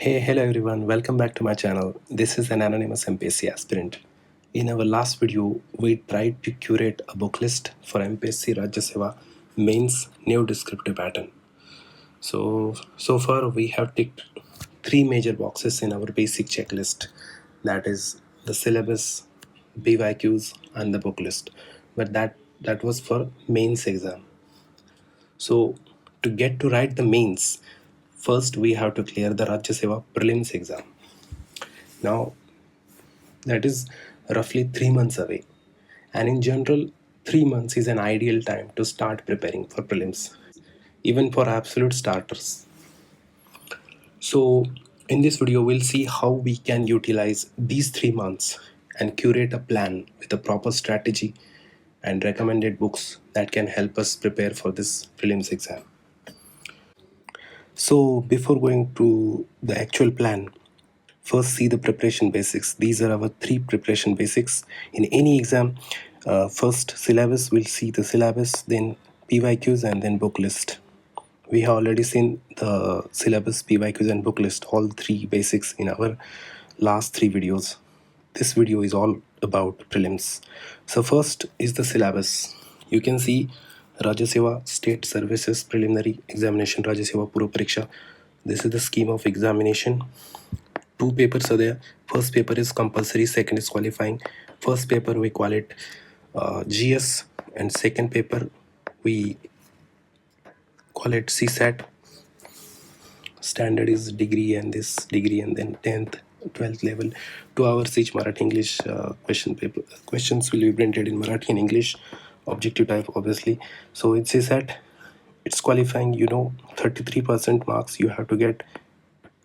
Hey, hello everyone, welcome back to my channel. This is an anonymous MPSC aspirant. In our last video, we tried to curate a book list for MPSC Rajya Seva mains new descriptive pattern. So far we have ticked three major boxes in our basic checklist, that is the syllabus, BYQs and the book list. But that was for mains exam. So to get to write the mains, first we have to clear the Rajya Seva Prelims exam. Now that is roughly 3 months away, and in general 3 months is an ideal time to start preparing for prelims, even for absolute starters. So in this video we'll see how we can utilize these 3 months and curate a plan with a proper strategy and recommended books that can help us prepare for this prelims exam. So before going to the actual plan, first see the preparation basics. These are our three preparation basics in any exam. First syllabus, we'll see the syllabus, then PYQs and then book list. We have already seen the syllabus, PYQs and book list, all three basics in our last three videos. This video is all about prelims. So first is the syllabus. You can see Rajya Seva State Services Preliminary Examination, Rajya Seva Purva Pariksha. This is the scheme of examination. Two papers are there. First paper is compulsory, second is qualifying. First paper we call it GS, and second paper we call it CSAT. Standard is degree, and this degree, and then 10th 12th level. 2 hours each Marathi English question paper. Questions will be printed in Marathi and English, objective type obviously. So it says that it's qualifying, 33% marks. You have to get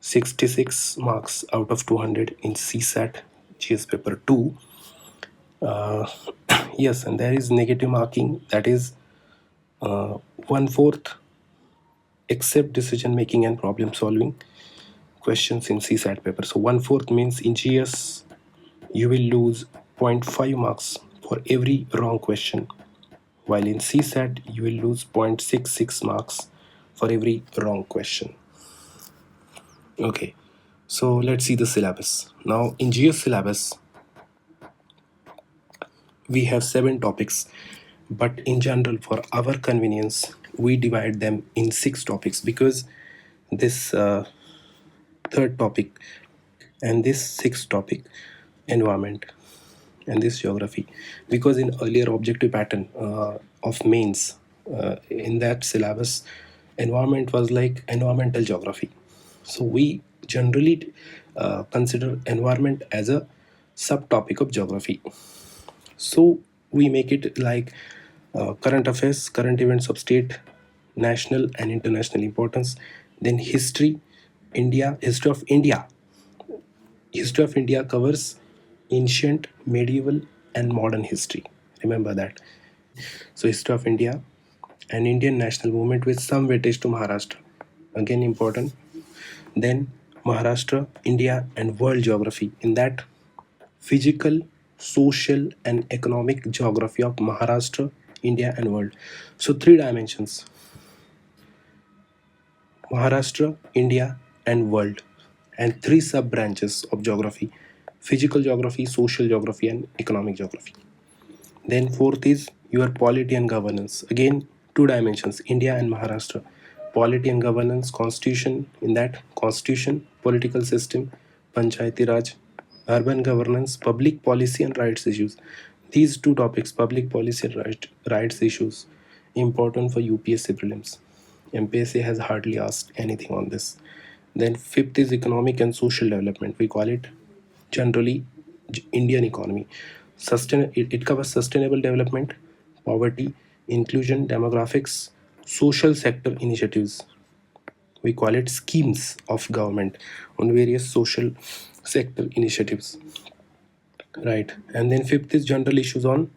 66 marks out of 200 in CSAT GS paper 2. Yes, and there is negative marking, that is 1/4 except decision making and problem solving questions in CSAT paper. So 1/4 means in GS you will lose 0.5 marks for every wrong question, while in CSAT you will lose 0.66 marks for every wrong question. Okay, so let's see the syllabus. Now in GS syllabus we have 7 topics, but in general for our convenience we divide them in 6 topics, because this third topic and this sixth topic, environment, and this geography, because in earlier objective pattern of mains, in that syllabus environment was like environmental geography. So we generally consider environment as a subtopic of geography. So we make it like current affairs, current events of state, national and international importance. Then history, history of India. History of India covers ancient, medieval, and modern history. Remember that. So history of India and Indian national movement with some weightage to Maharashtra. Again important. Then Maharashtra, India, and world geography. In that, physical, social, and economic geography of Maharashtra, India, and world. So 3 dimensions: Maharashtra, India, and world, and 3 sub branches of geography: physical geography, social geography, and economic geography. Then fourth is your polity and governance. Again, 2 dimensions: India and Maharashtra. Polity and governance, constitution. In that, constitution, political system, panchayati raj, urban governance, public policy, and rights issues. These 2 topics, public policy and rights issues, important for UPSC prelims. MPSC has hardly asked anything on this. Then fifth is economic and social development. We call it generally Indian economy. It covers sustainable development, poverty, inclusion, demographics, social sector initiatives. We call it schemes of government on various social sector initiatives. Right. And then fifth is general issues on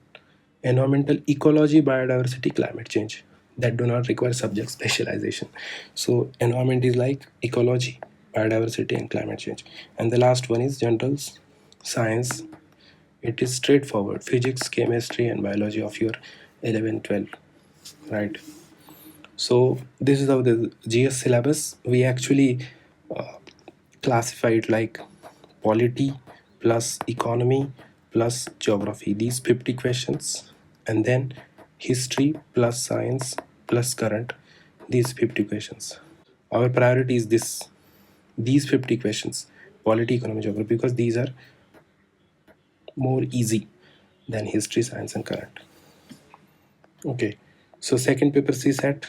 environmental ecology, biodiversity, climate change, that do not require subject specialization. So environment is like ecology, biodiversity, and climate change. And the last one is general science. It is straightforward: physics, chemistry, and biology of your 11 12. Right. So this is how the GS syllabus. We actually classified like polity plus economy plus geography, these 50 questions, and then history plus science plus current, these 50 questions. Our priority is these 50 questions, polity, economy, geography, because these are more easy than history, science, and current. Okay, so second paper CSAT.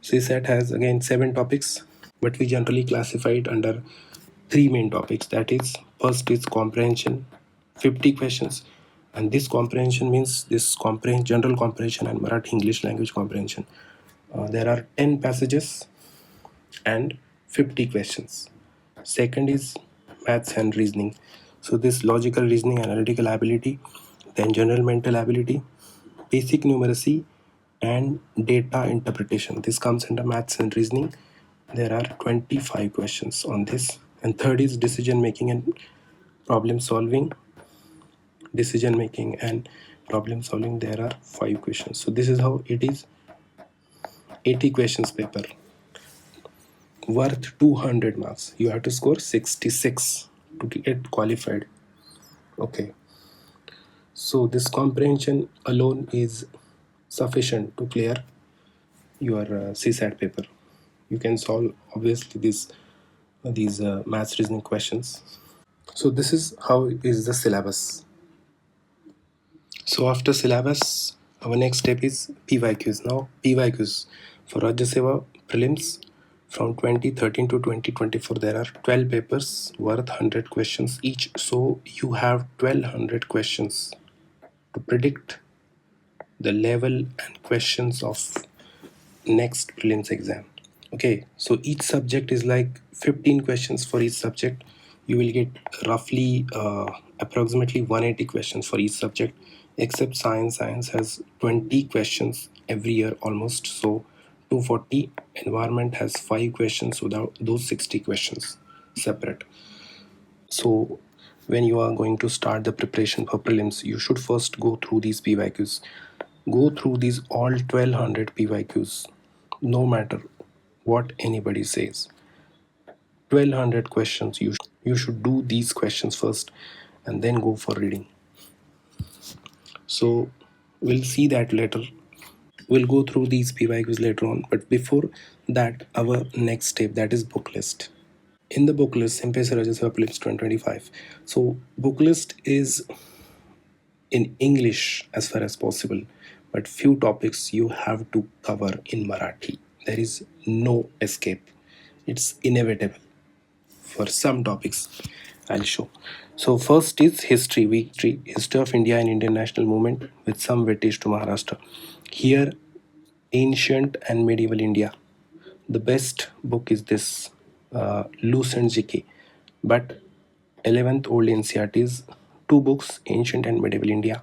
CSAT has again 7 topics, but we generally classify it under 3 main topics. That is, first is comprehension, 50 questions, and this comprehension means this general comprehension and Marathi English language comprehension. There are 10 passages and 50 questions. Second is maths and reasoning. So this logical reasoning, analytical ability, then general mental ability, basic numeracy, and data interpretation. This comes under maths and reasoning. There are 25 questions on this. And third is decision making and problem solving. Decision making and problem solving, there are 5 questions. So this is how it is. 80 questions paper worth 200 marks. You have to score 66 to get qualified. Okay, so this comprehension alone is sufficient to clear your CSAT paper. You can solve obviously these maths reasoning questions. So this is how is the syllabus. So after syllabus, our next step is PYQs. Now PYQs for Rajya Seva Prelims from 2013 to 2024, there are 12 papers worth 100 questions each. So you have 1200 questions to predict the level and questions of next prelims exam. Okay, so each subject is like 15 questions for each subject. You will get roughly approximately 180 questions for each subject, except science has 20 questions every year almost, so 240. Environment has 5 questions, so those 60 questions separate. So when you are going to start the preparation for prelims, you should first go through these PYQs. Go through these all 1200 PYQs, no matter what anybody says. 1200 questions, you should do these questions first and then go for reading. So we'll see that later. We'll go through these PYQs later on, but before that, our next step, that is book list. In the book list, MPSC Rajya Seva Prelims 2025. So book list is in English as far as possible, but few topics you have to cover in Marathi. There is no escape. It's inevitable. For some topics, I'll show. So first is history, history of India and Indian national movement with some weightage to Maharashtra. Here, ancient and medieval India. The best book is this, loose and GK. But 11th old NCRTs, 2 books, ancient and medieval India.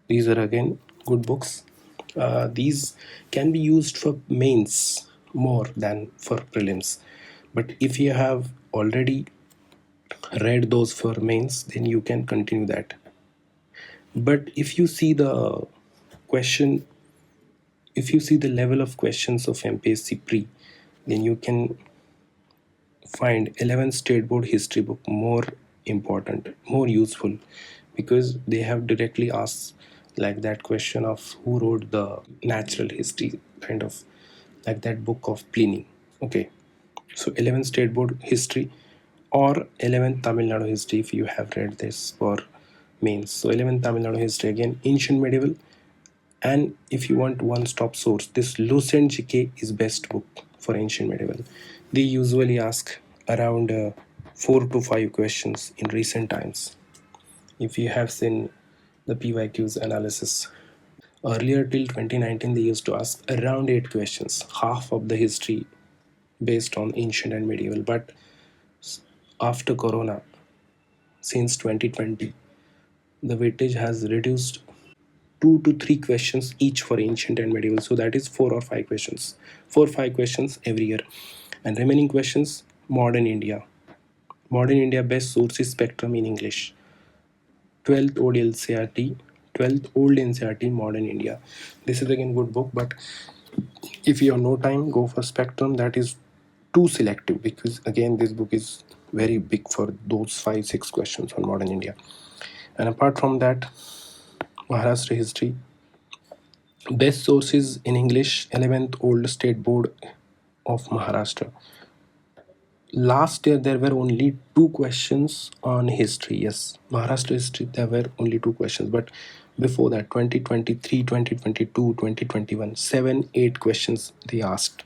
These are again good books. These can be used for mains more than for prelims. But if you have already read those for mains, then you can continue that. But if you see the question, if you see the level of questions of MPSC pre, then you can find 11th state board history book more important, more useful, because they have directly asked like that question of who wrote the natural history, kind of like that book of Pliny. Okay, so 11th state board history or 11th Tamil Nadu history if you have read this for mains. So 11th Tamil Nadu history, again ancient medieval. And if you want one stop source, this Lucent GK is best book for ancient medieval. They usually ask around 4 to 5 questions in recent times. If you have seen the PYQs analysis, earlier till 2019 they used to ask around 8 questions, half of the history based on ancient and medieval. But after corona, since 2020, the weightage has reduced 2 to 3 questions each for ancient and medieval. So that is 4 or 5 questions, 4 or 5 questions every year. And remaining questions, modern India. Modern India best source is Spectrum in English. 12th old NCRT, 12th old NCRT, modern India. This is again good book, but If you have no time, go for spectrum. That is too selective, because again this book is very big for those 5-6 questions on modern India. And apart from that, Maharashtra history, best sources in English, 11th Old State Board of Maharashtra. Last year there were only two questions on history. Yes, Maharashtra history, there were only two questions, but before that, 2023, 2022, 2021, 7-8 questions they asked,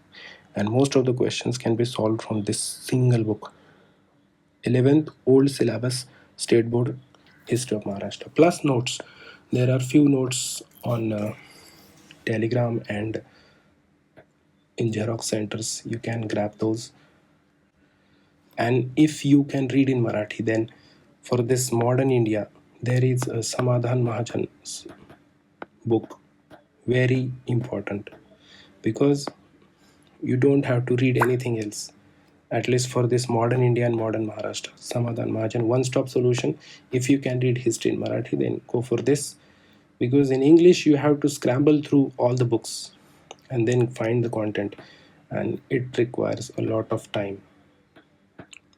and most of the questions can be solved from this single book, 11th Old Syllabus State Board History of Maharashtra, plus notes. There are few notes on Telegram and in Xerox centers. You can grab those. And if you can read in Marathi, then for this modern India, there is a Samadhan Mahajan's book, very important, because you don't have to read anything else. At least for this modern India and modern Maharashtra, Samadhan Mahajan, one-stop solution. If you can read history in Marathi, then go for this, because in English you have to scramble through all the books and then find the content, and it requires a lot of time.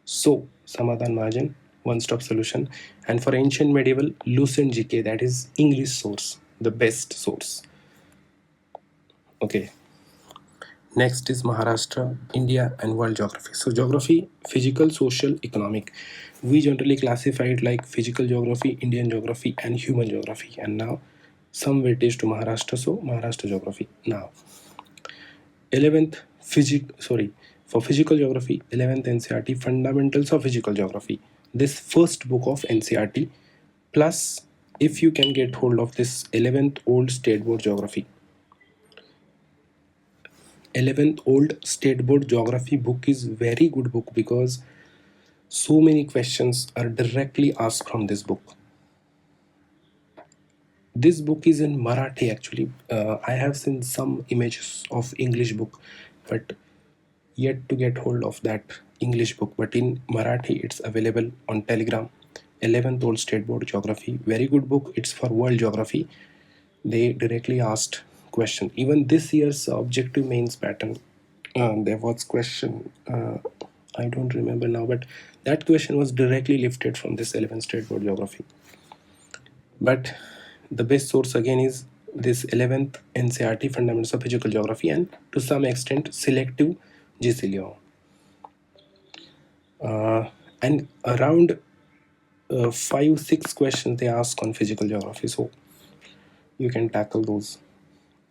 So, Samadhan Mahajan, one stop solution. And for ancient medieval, Lucent GK, that is English source, the best source. Okay. Next is Maharashtra, India, and world geography. So, geography, physical, social, economic. We generally classify it like physical geography, Indian geography, and human geography. And now, some weightage to Maharashtra, so Maharashtra geography. Now, 11th for physical geography, 11th NCRT, fundamentals of physical geography, this first book of NCRT, plus if you can get hold of this 11th Old State Board Geography, 11th Old State Board Geography book is very good book, because so many questions are directly asked from this book. This book is in Marathi actually. I have seen some images of English book, but yet to get hold of that English book. But in Marathi, it's available on Telegram. 11th Old State Board Geography, very good book. It's for world geography. They directly asked question. Even this year's objective mains pattern, there was question. I don't remember now, but that question was directly lifted from this 11th State Board Geography. But the best source again is this 11th NCRT Fundamentals of Physical Geography, and to some extent selective GC and around 5-6 questions they ask on physical geography, so you can tackle those.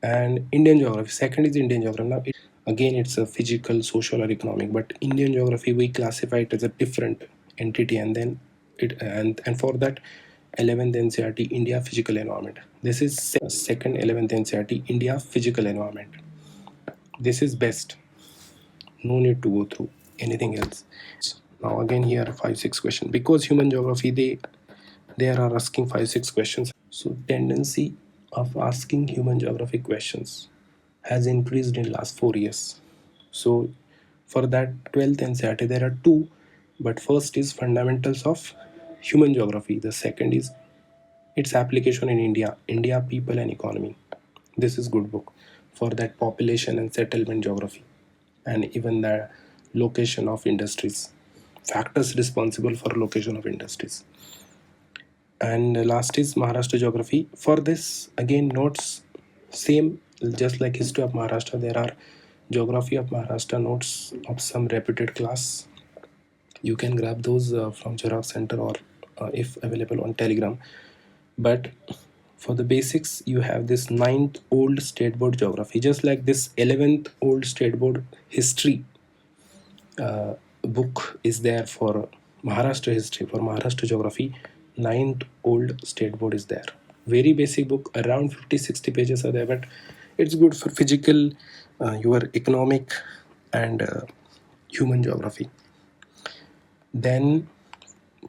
And Indian geography, second is Indian geography. Now again it's a physical, social, or economic, but Indian geography we classify it as a different entity, and then and for that 11th NCRT India physical environment. This is second 11th NCRT India physical environment. This is best, no need to go through anything else. Now again here 5-6 questions, because human geography they are asking 5-6 questions. So tendency of asking human geography questions has increased in last 4 years. So for that 12th NCRT there are two, but first is fundamentals of human geography, the second is its application in India, people and economy. This is good book for that population and settlement geography, and even the location of industries, factors responsible for location of industries. And last is Maharashtra geography. For this again notes same, just like history of Maharashtra, there are geography of Maharashtra notes of some reputed class. You can grab those from Xerox Center, or if available on Telegram. But for the basics, you have this 9th Old State Board Geography, just like this 11th Old State Board History book is there for Maharashtra history. For Maharashtra geography, 9th Old State Board is there. Very basic book, around 50-60 pages are there, but it's good for physical, your economic, and human geography. Then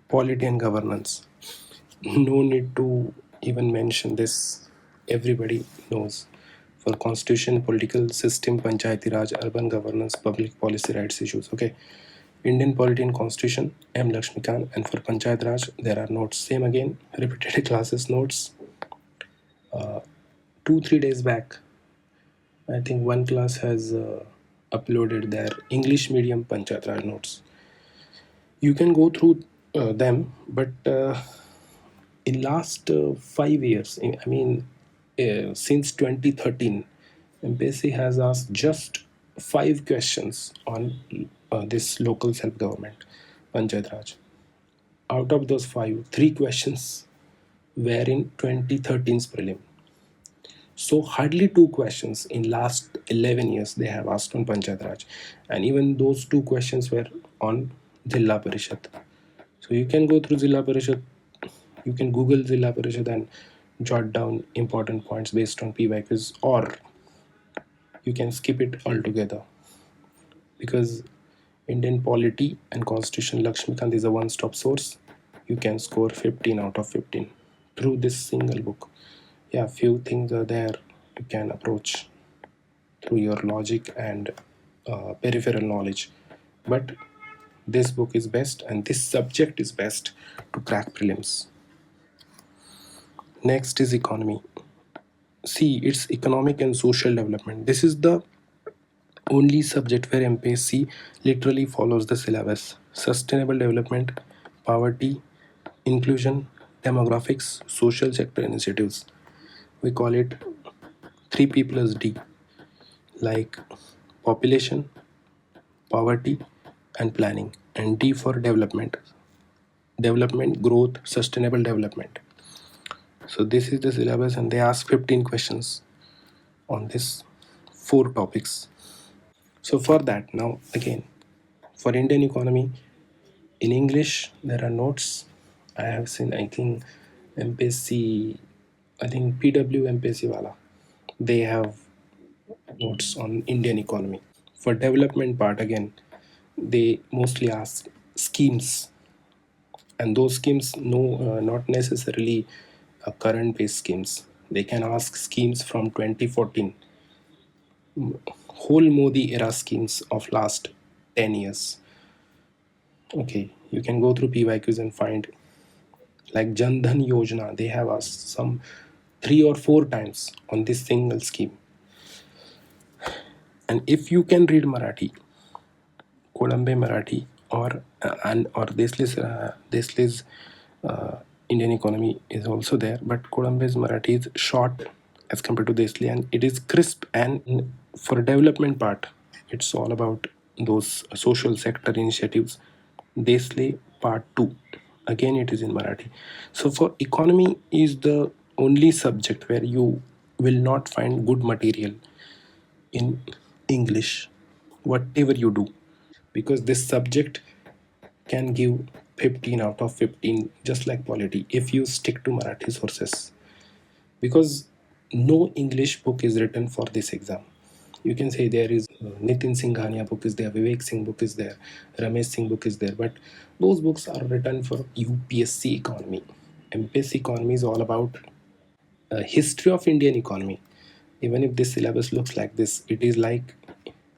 polity and governance. No need to even mention this, everybody knows. For constitution, political system, panchayati raj, urban governance, public policy, rights issues. Okay, Indian polity and constitution, M. Lakshmikant. And for panchayat raj there are notes, same again, repeated classes notes. 2-3 days back I think one class has uploaded their English medium Panchayat Raj notes. You can go through them, but in last 5 years, since 2013, MPSC has asked just 5 questions on this local self-government, Panchayat Raj. Out of those five, 3 questions were in 2013's prelim. So hardly 2 questions in last 11 years they have asked on Panchayat Raj, and even those 2 questions were on Jilla Parishad. So you can go through Jilla Parishad, you can Google Jilla Parishad and jot down important points based on PYQs, or you can skip it altogether, because Indian polity and Constitution Lakshmikant is a one-stop source. You can score 15 out of 15 through this single book. Yeah, few things are there you can approach through your logic and peripheral knowledge, but this book is best and this subject is best to crack prelims. Next is economy. See, it's economic and social development. This is the only subject where MPSC literally follows the syllabus. Sustainable development, poverty, inclusion, demographics, social sector initiatives. We call it 3P plus D, like population, poverty, and planning, and D for development. Development, growth, sustainable development. So this is the syllabus, and they ask 15 questions on this 4 topics. So for that, now again, for Indian economy, in English there are notes. I have seen, I think MPSC, I think PW MPSC wala, they have notes on Indian economy. For development part, again, they mostly ask schemes, and those schemes, no, not necessarily current based schemes. They can ask schemes from 2014, whole Modi era schemes of last 10 years. Okay, you can go through PYQs and find, like Jan Dhan Yojana, they have asked some 3 or 4 times on this single scheme. And if you can read Marathi, Kodambe Marathi, or Desli's Indian economy is also there, but Kodambe's Marathi is short as compared to Desli, and it is crisp. And for development part, it's all about those social sector initiatives. Desli part 2, again it is in Marathi. So for economy is the only subject where you will not find good material in English, whatever you do, because this subject can give 15 out of 15, just like polity, if you stick to Marathi sources, because no English book is written for this exam. You can say there is Nitin Singhania book is there, Vivek Singh book is there, Ramesh Singh book is there, but those books are written for UPSC economy. MPSC economy is all about history of Indian economy. Even if this syllabus looks like this, it is like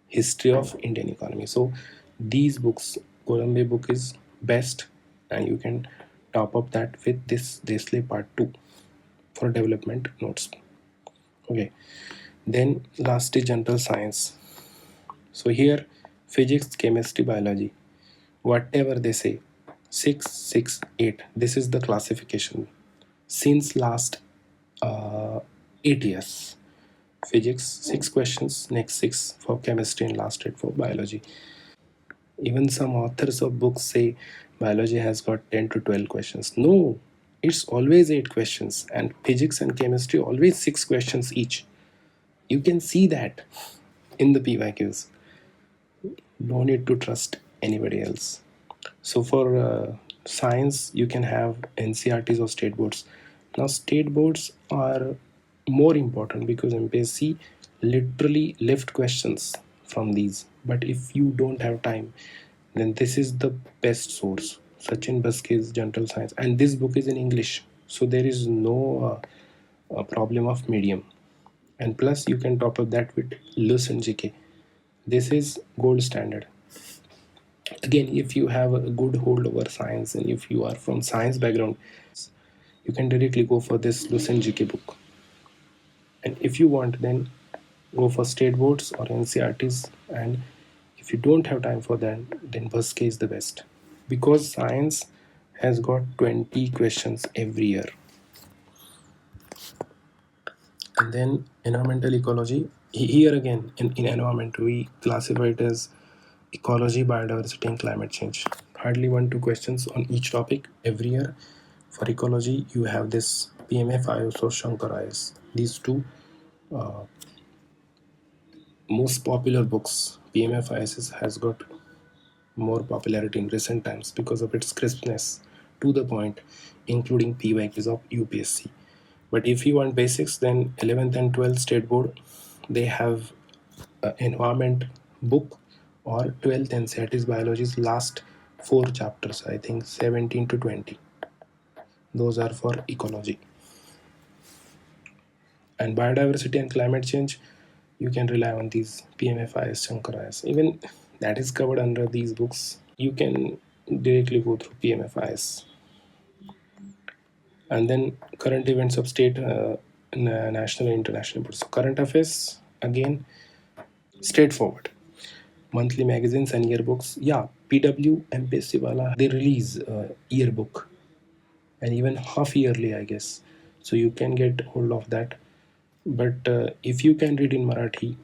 history of Indian economy. So these books, Colombe book is best, and you can top up that with this Desle part 2 for development notes. Okay, then last is general science. So here, physics, chemistry, biology, whatever they say, 6 6 8, this is the classification since last 8 years. Physics 6 questions, next 6 for chemistry, and last 8 for biology. Even some authors of books say biology has got 10 to 12 questions. No, it's always 8 questions, and physics and chemistry always 6 questions each. You can see that in the PYQs. No need to trust anybody else. So for science, you can have NCRTs or state boards. Now state boards are more important because MPSC literally lift questions from these. But if you don't have time, then this is the best source. Sachin Baski's General Science, and this book is in English, so there is no problem of medium. And plus, you can top up that with Lewis and GK. This is gold standard. Again, if you have a good hold over science and if you are from science background, you can directly go for this Lucent GK book. And if you want, then go for state boards or NCRTs, and if you don't have time for that, then BuzzK is the best, because science has got 20 questions every year. And then environmental ecology, here again in environment we classify it as ecology, biodiversity and climate change. Hardly 1-2 questions on each topic every year. For ecology you have this PMF IOS or Shankar IS. These two most popular books. PMF IS has got more popularity in recent times because of its crispness, to the point, including PYQs of UPSC. But if you want basics, then 11th and 12th state board, they have environment book, or 12th NCERT's biology's last 4 chapters, I think 17 to 20. Those are for ecology. And biodiversity and climate change, you can rely on these PMFIs, Shankarais. Even that is covered under these books. You can directly go through PMFIs. And then current events of state, national and international. So current affairs, again, straightforward. Monthly magazines and yearbooks. Yeah, PW, MPSC wala, they release yearbook, and even half yearly, I guess. So you can get hold of that. But if you can read in Marathi,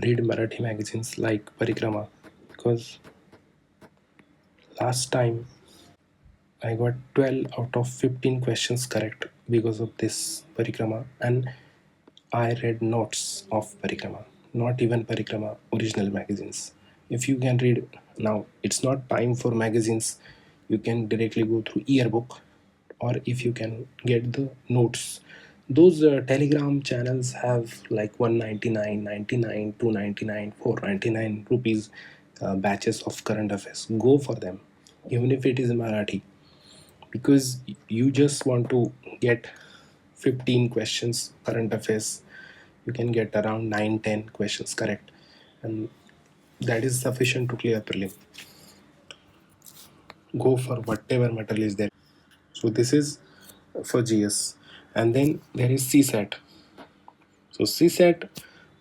read Marathi magazines like Parikrama, because last time I got 12 out of 15 questions correct because of this Parikrama, and I read notes of Parikrama, not even Parikrama original magazines. If you can read now, it's not time for magazines. You can directly go through yearbook, or if you can get the notes. Those Telegram channels have like 199, 99, 299, 499 rupees batches of current affairs. Go for them, even if it is Marathi, because you just want to get 15 questions current affairs. You can get around 9-10 questions correct, and that is sufficient to clear prelim. Go for whatever material is there. So this is for GS. And then there is CSAT. So CSAT,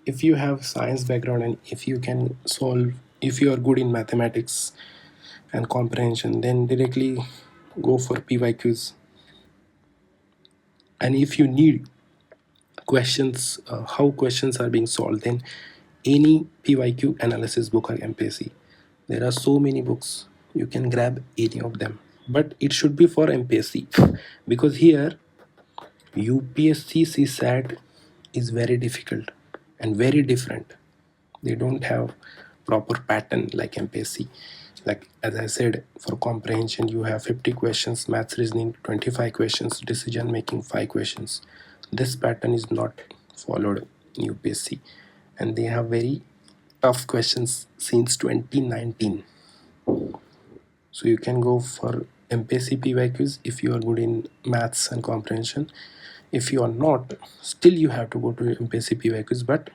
if you have science background and if you can solve, if you are good in mathematics and comprehension, then directly go for PYQs. And if you need questions, how questions are being solved, then any PYQ analysis book or MPSC. There are so many books, you can grab any of them, but it should be for MPSC, because here UPSC CSAT is very difficult and very different. They don't have proper pattern like MPSC. Like as I said, for comprehension you have 50 questions, maths reasoning 25 questions, decision making 5 questions. This pattern is not followed in UPSC, and they have very tough questions since 2019. So you can go for MPSC PYQs if you are good in maths and comprehension. If you are not, still you have to go to MPSC PYQs, but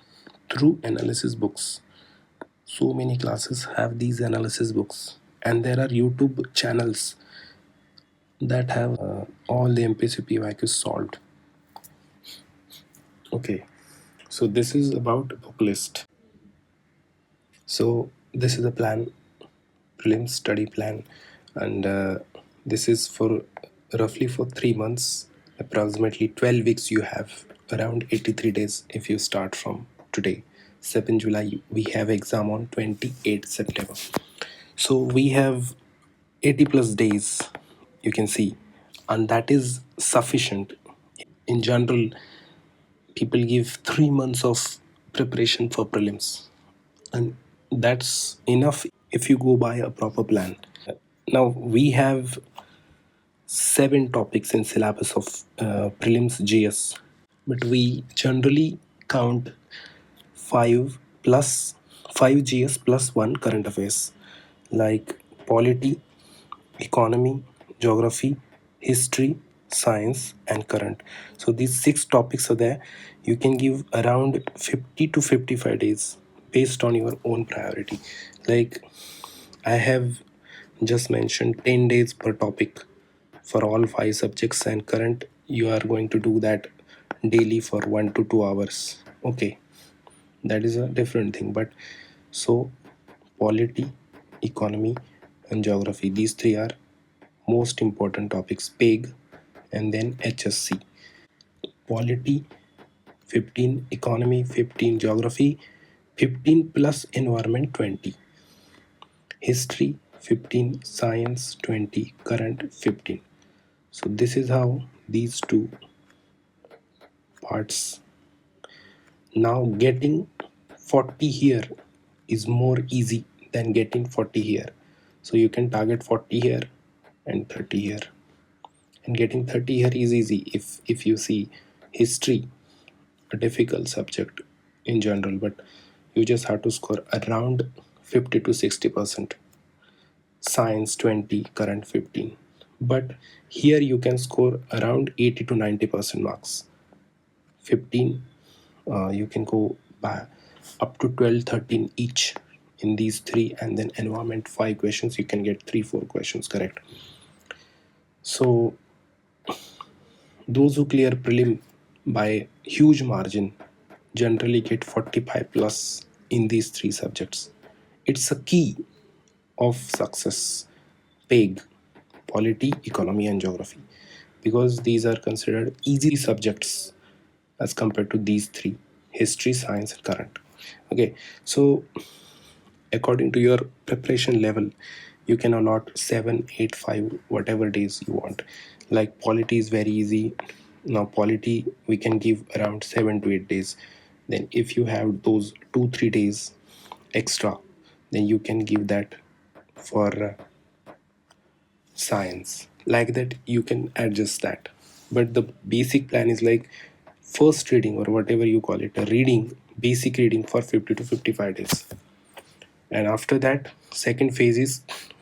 through analysis books. So many classes have these analysis books, and there are YouTube channels that have all the MPSC PYQs solved. Okay, so this is about Booklist. So this is a plan, prelim study plan, and this is for roughly for 3 months, approximately 12 weeks. You have around 83 days if you start from today, 7 July. We have exam on 28 September. So we have 80 plus days, you can see, and that is sufficient. In general, people give 3 months of preparation for prelims, and that's enough if you go by a proper plan. Now we have 7 topics in syllabus of prelims GS, but we generally count 5 plus 5 GS plus 1 current affairs, like polity, economy, geography, history, science, and current. So these 6 topics are there. You can give around 50 to 55 days based on your own priority. Like I have just mentioned 10 days per topic for all 5 subjects, and current you are going to do that daily for 1 to 2 hours. Okay. that is a different thing. But so polity, economy, and geography, these three are most important topics. PEG and then HSC. Polity 15, economy 15, geography 15 plus environment 20, history 15, science 20, current 15. So this is how these two parts. Now getting 40 here is more easy than getting 40 here. So you can target 40 here and 30 here. And getting 30 here is easy if you see history, a difficult subject in general, but you just have to score around 50 to 60%. Science 20, current 15. But here you can score around 80 to 90% marks. 15, you can go by up to 12, 13 each in these three, and then environment 5 questions, you can get 3, 4 questions correct. So those who clear prelim by huge margin generally get 45 plus in these three subjects. It's a key of success. PEG, polity, economy, and geography, because these are considered easy subjects as compared to these three: history, science, and current. Okay, so according to your preparation level, you can allot 7, 8, 5, whatever days you want. Like polity is very easy. Now polity we can give around 7 to 8 days. Then if you have those 2, 3 days extra, then you can give that for science. Like that you can adjust that. But the basic plan is like first reading, or whatever you call it, a reading, basic reading for 50 to 55 days. And after that, second phase is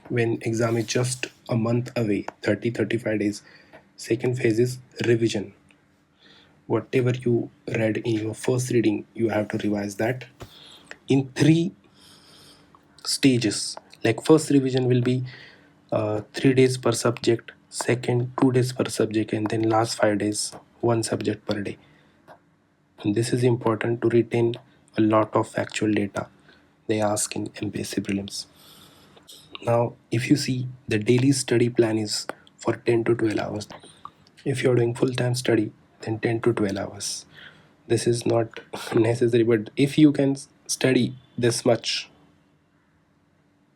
when exam is just a month away, 30, 35 days. Second phase is revision. Whatever you read in your first reading, you have to revise that in 3 stages. Like first revision will be 3 days per subject, second 2 days per subject, and then last 5 days, one subject per day. And this is important to retain a lot of factual data they ask in MPSC Prelims. Now, if you see, the daily study plan is for 10 to 12 hours. If you're doing full time study, then 10 to 12 hours. This is not necessary, but if you can study this much,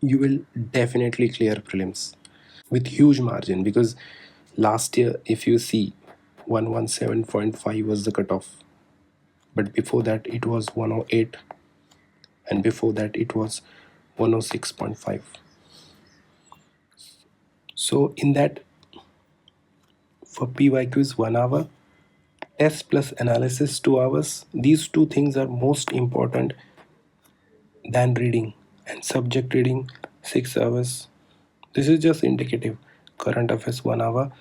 you will definitely clear prelims with huge margin, because last year, if you see, 117.5 was the cutoff, but before that it was 108, and before that it was 106.5. So in that, for PYQs 1 hour, test plus analysis 2 hours. These two things are most important than reading. And subject reading 6 hours. This is just indicative. Current affairs 1 hour.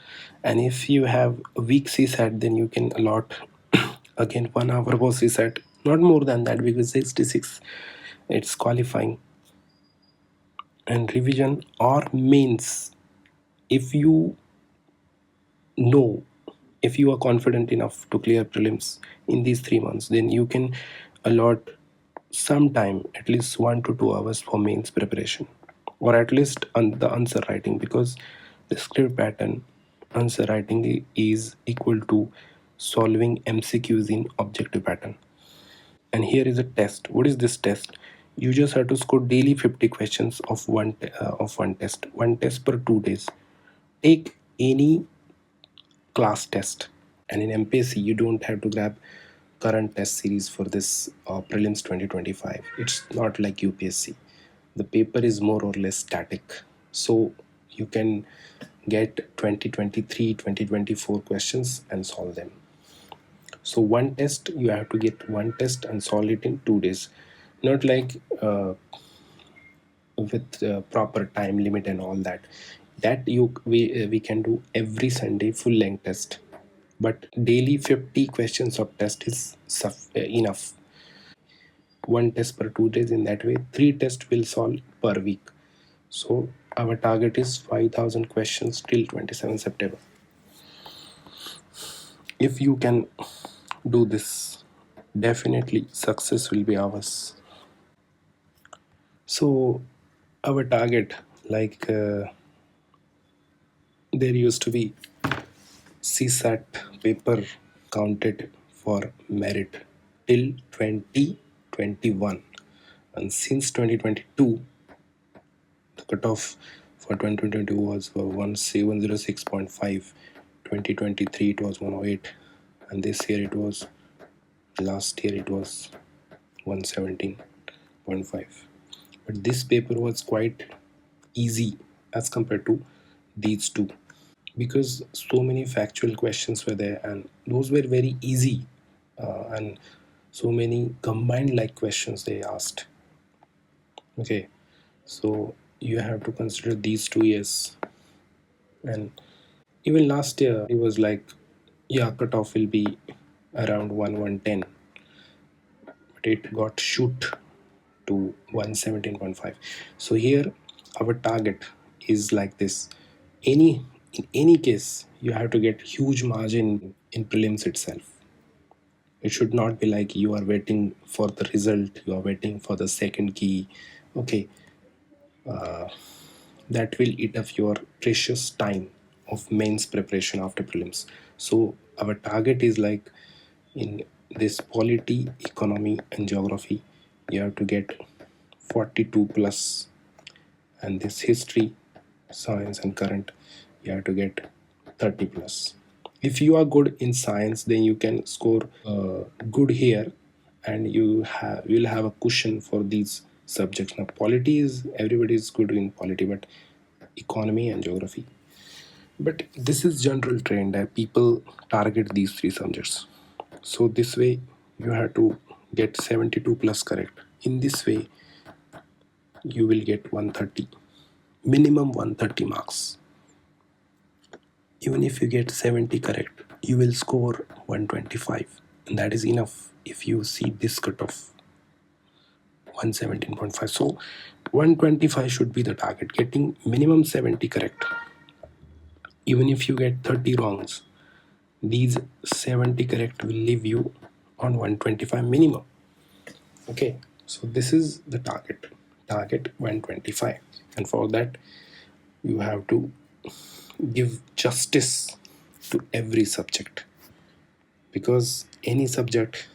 And if you have a weak CSAT, then you can allot again 1 hour for CSAT. Not more than that, because 66 it's qualifying. And revision or mains, if you know, if you are confident enough to clear prelims in these 3 months, then you can allot some time, at least 1 to 2 hours for mains preparation, or at least on the answer writing, because the script pattern answer writing is equal to solving MCQs in objective pattern. And here is a test. What is this test? You just have to score daily 50 questions of one test, one test per 2 days. Take any class test, and in MPSC you don't have to grab current test series for this prelims 2025. It's not like UPSC. The paper is more or less static, so you can get 2023 2024 questions and solve them. So one test, you have to get one test and solve it in 2 days, not like with proper time limit and all that. That we can do every Sunday full length test, but daily 50 questions of test is enough. One test per 2 days. In that way, 3 tests will solve per week. So our target is 5,000 questions till 27 September. If you can do this, definitely success will be ours. So, our target, like there used to be CSAT paper counted for merit till 2021, and since 2022, the cutoff for 2022 was 106.5. 2023 it was 108, and this year it was, last year it was 117.5. But this paper was quite easy as compared to these two, because so many factual questions were there and those were very easy, and so many combined like questions they asked. Okay, so you have to consider these 2 years. And even last year it was like, yeah, cutoff will be around 110, but it got shoot to 117.5. So here our target is like this. Any in any case, you have to get huge margin in prelims itself. It should not be like you are waiting for the result, you are waiting for the second key. Okay, that will eat up your precious time of mains preparation after prelims. So our target is like, in this polity, economy, and geography, you have to get 42 plus, and this history, science, and current, you have to get 30 plus. If you are good in science, then you can score good here, and you will have a cushion for these subjects. Now polity is, everybody is good in polity, but economy and geography, but this is general trend that people target these three subjects. So this way you have to get 72 plus correct. In this way you will get 130, minimum 130 marks. Even if you get 70 correct, you will score 125, and that is enough if you see this cutoff 117.5. So 125 should be the target, getting minimum 70 correct. Even if you get 30 wrongs, these 70 correct will leave you on 125 minimum. Okay, so this is the target 125, and for that you have to give justice to every subject, because any subject,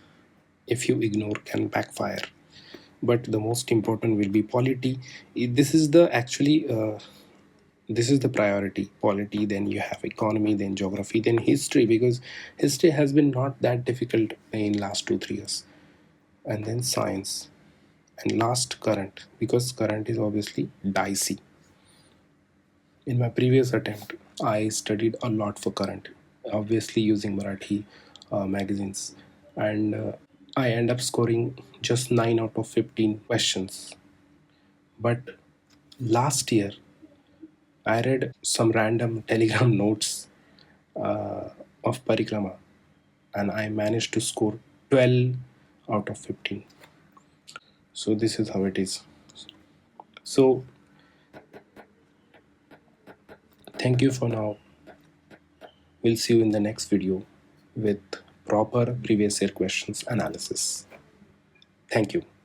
if you ignore, can backfire. But the most important will be polity. This is the actually this is the priority: polity, then you have economy, then geography, then history, because history has been not that difficult in last 2 3 years, and then science, and last current, because current is obviously dicey. In my previous attempt, I studied a lot for current, obviously using Marathi magazines, and I end up scoring just 9 out of 15 questions. But last year, I read some random Telegram notes of Parikrama, and I managed to score 12 out of 15. So, this is how it is. So, thank you for now. We'll see you in the next video with proper previous year questions analysis. Thank you.